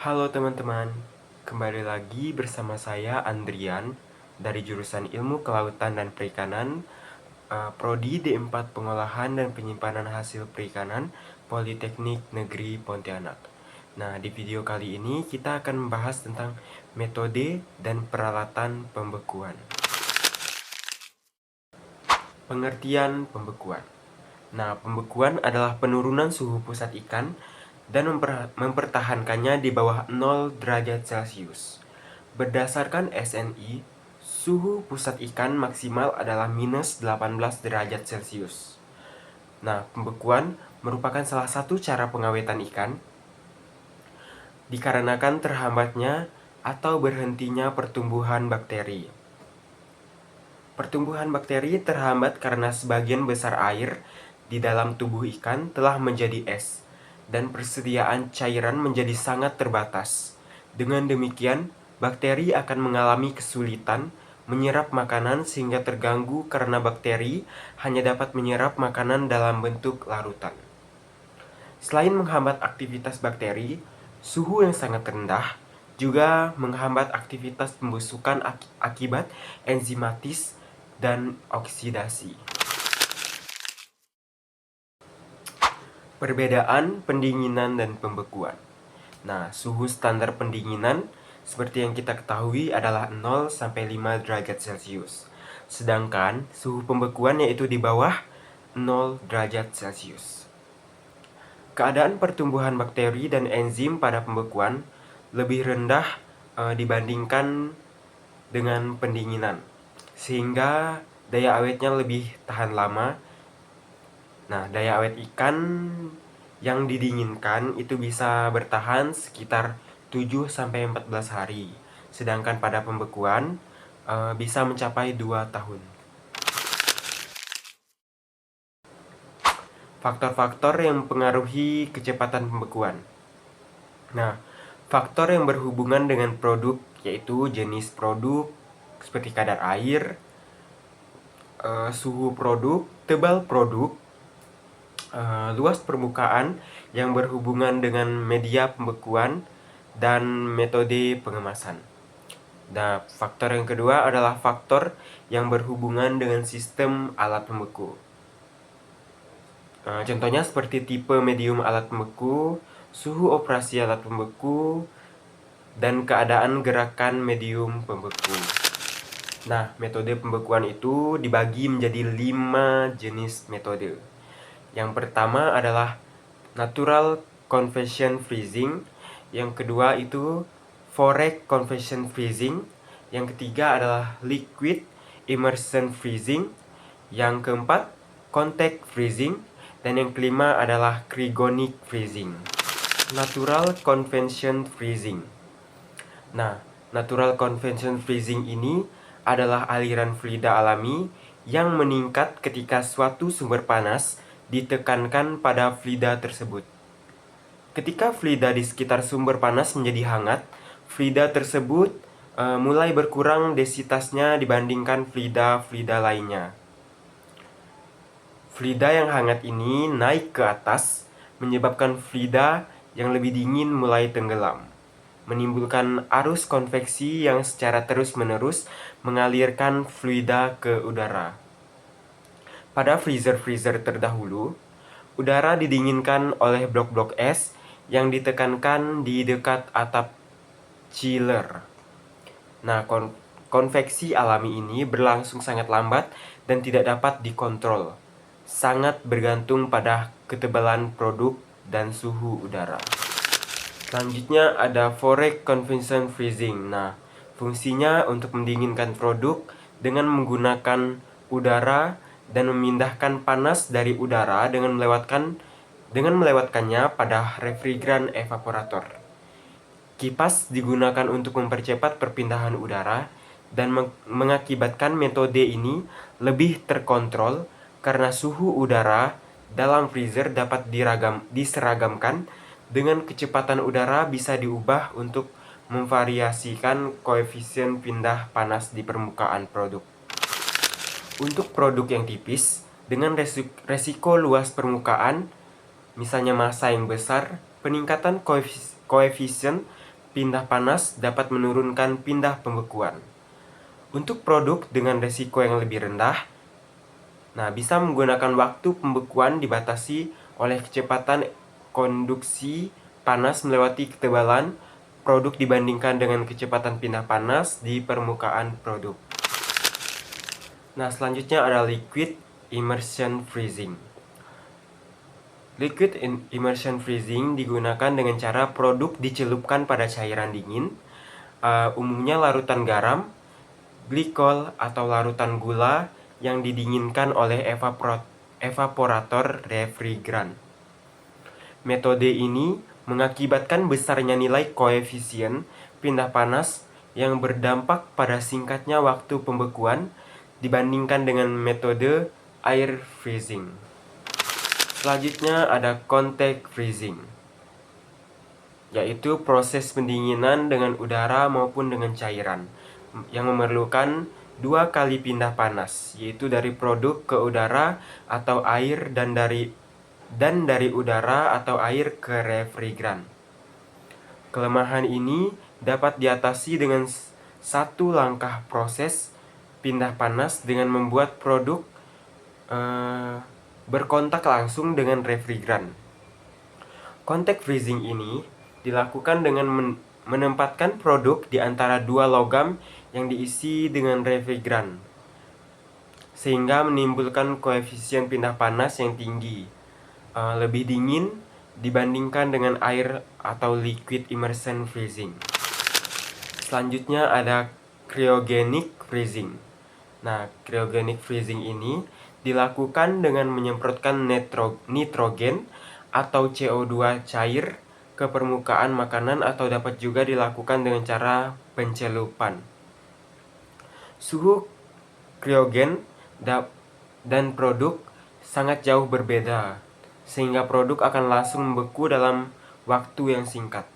Halo teman-teman, kembali lagi bersama saya Andrian dari jurusan Ilmu Kelautan dan Perikanan, Prodi D4 Pengolahan dan Penyimpanan Hasil Perikanan, Politeknik Negeri Pontianak. Nah, di video kali ini kita akan membahas tentang metode dan peralatan pembekuan. Pengertian pembekuan. Nah, pembekuan adalah penurunan suhu pusat ikan dan mempertahankannya di bawah 0 derajat Celcius. Berdasarkan SNI, suhu pusat ikan maksimal adalah minus 18 derajat Celcius. Nah, pembekuan merupakan salah satu cara pengawetan ikan dikarenakan terhambatnya atau berhentinya pertumbuhan bakteri. Pertumbuhan bakteri terhambat karena sebagian besar air di dalam tubuh ikan telah menjadi es, dan persediaan cairan menjadi sangat terbatas. Dengan demikian, bakteri akan mengalami kesulitan menyerap makanan sehingga terganggu karena bakteri hanya dapat menyerap makanan dalam bentuk larutan. Selain menghambat aktivitas bakteri, suhu yang sangat rendah juga menghambat aktivitas pembusukan akibat enzimatis dan oksidasi. Perbedaan pendinginan dan pembekuan. Nah, suhu standar pendinginan seperti yang kita ketahui adalah 0 sampai 5 derajat Celcius. Sedangkan suhu pembekuan yaitu di bawah 0 derajat Celcius. Keadaan pertumbuhan bakteri dan enzim pada pembekuan lebih rendah dibandingkan dengan pendinginan, sehingga daya awetnya lebih tahan lama. Nah, daya awet ikan yang didinginkan itu bisa bertahan sekitar 7-14 hari, sedangkan pada pembekuan bisa mencapai 2 tahun. Faktor-faktor yang mempengaruhi kecepatan pembekuan. Nah, faktor yang berhubungan dengan produk yaitu jenis produk seperti kadar air, suhu produk, tebal produk, luas permukaan yang berhubungan dengan media pembekuan, dan metode pengemasan. Nah, faktor yang kedua adalah faktor yang berhubungan dengan sistem alat pembeku. Contohnya seperti tipe medium alat pembeku, suhu operasi alat pembeku, dan keadaan gerakan medium pembeku. Nah, metode pembekuan itu dibagi menjadi 5 jenis metode. Yang pertama adalah natural convection freezing, yang kedua itu Forex convection freezing, yang ketiga adalah liquid immersion freezing, yang keempat contact freezing, dan yang kelima adalah cryogenic freezing. Natural convection freezing. Nah, natural convection freezing ini adalah aliran fluida alami yang meningkat ketika suatu sumber panas ditekankan pada fluida tersebut. Ketika fluida di sekitar sumber panas menjadi hangat, fluida tersebut mulai berkurang densitasnya dibandingkan fluida lainnya. Fluida yang hangat ini naik ke atas, menyebabkan fluida yang lebih dingin mulai tenggelam, menimbulkan arus konveksi yang secara terus-menerus mengalirkan fluida ke udara. Pada freezer-freezer terdahulu, udara didinginkan oleh blok-blok es yang ditekankan di dekat atap chiller. Nah, konveksi alami ini berlangsung sangat lambat dan tidak dapat dikontrol, sangat bergantung pada ketebalan produk dan suhu udara. Selanjutnya ada Forex convection freezing. Nah, fungsinya untuk mendinginkan produk dengan menggunakan udara dan memindahkan panas dari udara dengan melewatkannya pada refrigeran evaporator. Kipas digunakan untuk mempercepat perpindahan udara dan mengakibatkan metode ini lebih terkontrol karena suhu udara dalam freezer dapat diseragamkan dengan kecepatan udara bisa diubah untuk memvariasikan koefisien pindah panas di permukaan produk. Untuk produk yang tipis, dengan resiko luas permukaan, misalnya massa yang besar, peningkatan koefisien pindah panas dapat menurunkan pindah pembekuan. Untuk produk dengan resiko yang lebih rendah, bisa menggunakan waktu pembekuan dibatasi oleh kecepatan konduksi panas melewati ketebalan produk dibandingkan dengan kecepatan pindah panas di permukaan produk. Selanjutnya ada liquid immersion freezing. Liquid immersion freezing digunakan dengan cara produk dicelupkan pada cairan dingin, umumnya larutan garam, glikol, atau larutan gula yang didinginkan oleh evaporator refrigeran. Metode ini mengakibatkan besarnya nilai koefisien pindah panas yang berdampak pada singkatnya waktu pembekuan dibandingkan dengan metode air freezing. Selanjutnya ada contact freezing, yaitu proses pendinginan dengan udara maupun dengan cairan yang memerlukan 2 kali pindah panas, yaitu dari produk ke udara atau air dan dari udara atau air ke refrigeran. Kelemahan ini dapat diatasi dengan satu langkah proses pindah panas dengan membuat produk berkontak langsung dengan refrigeran. Contact freezing ini dilakukan dengan menempatkan produk di antara 2 logam yang diisi dengan refrigeran, sehingga menimbulkan koefisien pindah panas yang tinggi, lebih dingin dibandingkan dengan air atau liquid immersion freezing. Selanjutnya ada cryogenic freezing. Cryogenic freezing ini dilakukan dengan menyemprotkan nitrogen atau CO2 cair ke permukaan makanan atau dapat juga dilakukan dengan cara pencelupan. Suhu kriogen dan produk sangat jauh berbeda, sehingga produk akan langsung membeku dalam waktu yang singkat.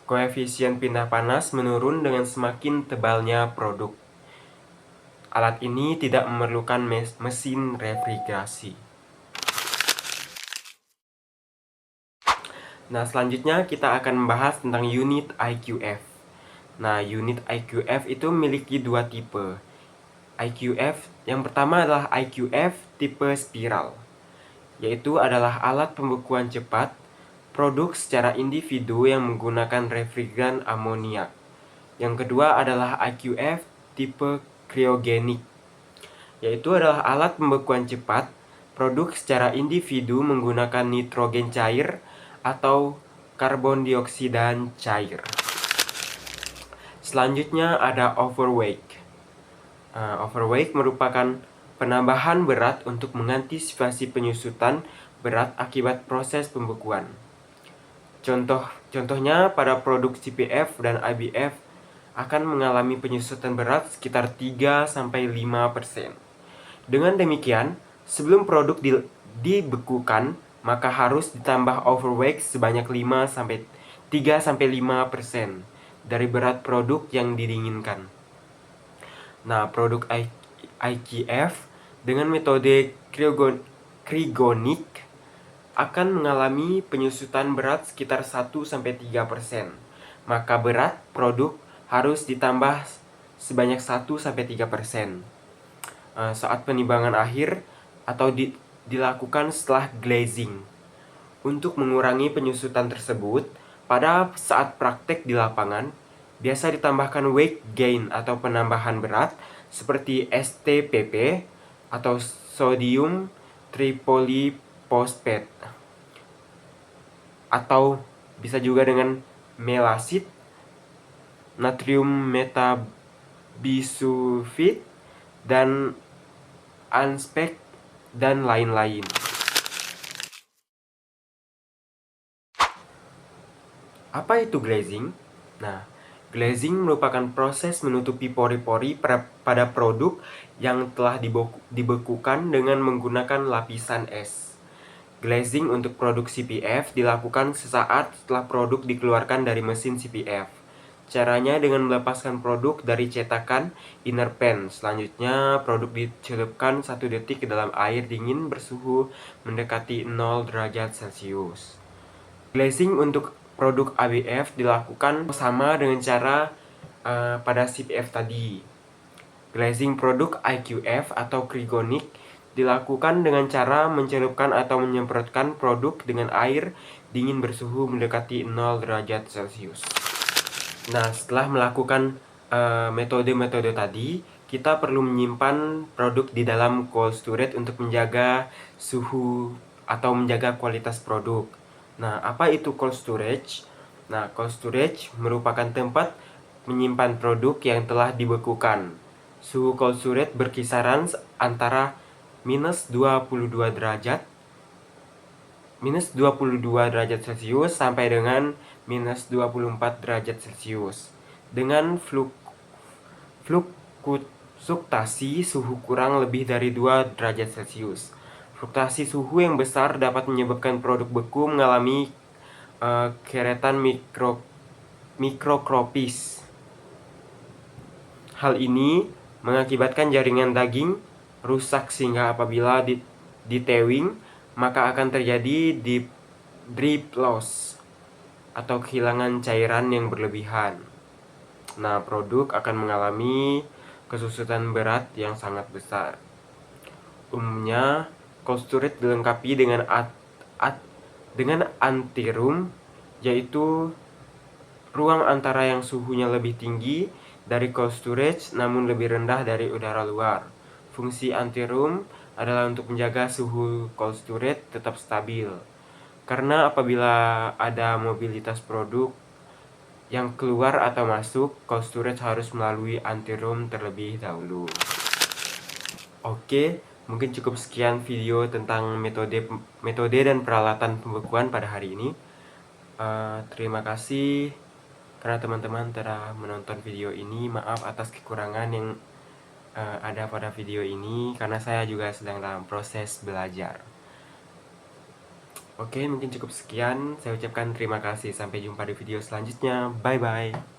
Koefisien pindah panas menurun dengan semakin tebalnya produk. Alat ini tidak memerlukan mesin refrigerasi. Selanjutnya kita akan membahas tentang unit IQF. Unit IQF itu memiliki 2 tipe. IQF yang pertama adalah IQF tipe spiral, yaitu adalah alat pembekuan cepat produk secara individu yang menggunakan refrigeran amoniak. Yang kedua adalah IQF tipe kriogenik, yaitu adalah alat pembekuan cepat produk secara individu menggunakan nitrogen cair atau karbon dioksida cair. Selanjutnya ada overweight. Overweight merupakan penambahan berat untuk mengantisipasi penyusutan berat akibat proses pembekuan. Contohnya pada produk CPF dan IBF akan mengalami penyusutan berat sekitar 3-5%. Dengan demikian, sebelum produk dibekukan, maka harus ditambah overweight sebanyak 3-5% dari berat produk yang didinginkan. Produk IQF dengan metode kriogenik akan mengalami penyusutan berat sekitar 1-3%. Maka berat produk harus ditambah sebanyak 1-3%. Saat penimbangan akhir atau dilakukan setelah glazing. Untuk mengurangi penyusutan tersebut, pada saat praktek di lapangan, biasa ditambahkan weight gain atau penambahan berat seperti STPP atau sodium tripolyphosphate, atau bisa juga dengan melasid, natrium metabisulfit, dan anspek, dan lain-lain. Apa itu glazing? Glazing merupakan proses menutupi pori-pori pada produk yang telah dibekukan dengan menggunakan lapisan es. Glazing untuk produk CPF dilakukan sesaat setelah produk dikeluarkan dari mesin CPF. Caranya dengan melepaskan produk dari cetakan inner pen. Selanjutnya, produk dicelupkan 1 detik ke dalam air dingin bersuhu mendekati 0 derajat Celcius. Glazing untuk produk ABF dilakukan sama dengan cara pada CPF tadi. Glazing produk IQF atau Krigonic dilakukan dengan cara mencelupkan atau menyemprotkan produk dengan air dingin bersuhu mendekati 0 derajat Celcius. Nah, setelah melakukan metode-metode tadi, kita perlu menyimpan produk di dalam cold storage untuk menjaga suhu atau menjaga kualitas produk. Nah, apa itu cold storage? Nah, cold storage merupakan tempat menyimpan produk yang telah dibekukan. Suhu cold storage berkisaran antara minus 22 derajat Celcius sampai dengan minus 24 derajat Celcius dengan fluktuasi suhu kurang lebih dari 2 derajat Celcius. Fluktuasi suhu yang besar dapat menyebabkan produk beku mengalami keretan mikrokropis. Hal ini mengakibatkan jaringan daging rusak sehingga apabila ditewing maka akan terjadi drip loss atau kehilangan cairan yang berlebihan. Nah, produk akan mengalami kesulitan berat yang sangat besar. Umumnya, cold storage dilengkapi dengan anteroom, yaitu ruang antara yang suhunya lebih tinggi dari cold storage namun lebih rendah dari udara luar. Fungsi anteroom adalah untuk menjaga suhu cold storage tetap stabil. Karena apabila ada mobilitas produk yang keluar atau masuk, cold storage harus melalui anteroom terlebih dahulu. Oke, mungkin cukup sekian video tentang metode dan peralatan pembekuan pada hari ini. Terima kasih karena teman-teman telah menonton video ini. Maaf atas kekurangan yang ada pada video ini karena saya juga sedang dalam proses belajar. Oke, mungkin cukup sekian. Saya ucapkan terima kasih. Sampai jumpa di video selanjutnya. Bye-bye.